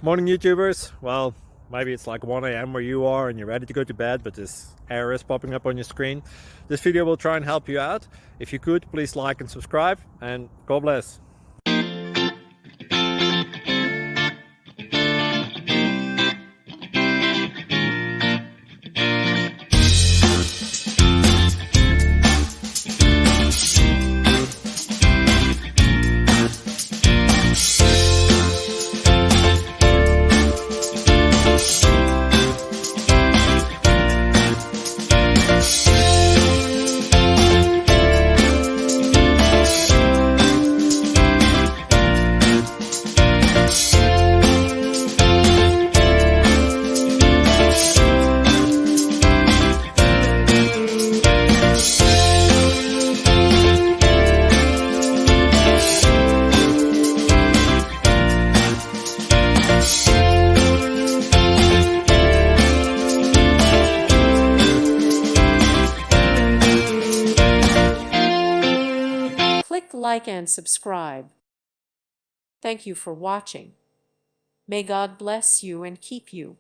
Morning YouTubers. Well, maybe it's like 1 a.m. where you are and you're ready to go to bed, but this error is popping up on your screen. This video will try and help you out. If you could, please like and subscribe, and God bless. Click like and subscribe. Thank you for watching. May God bless you and keep you.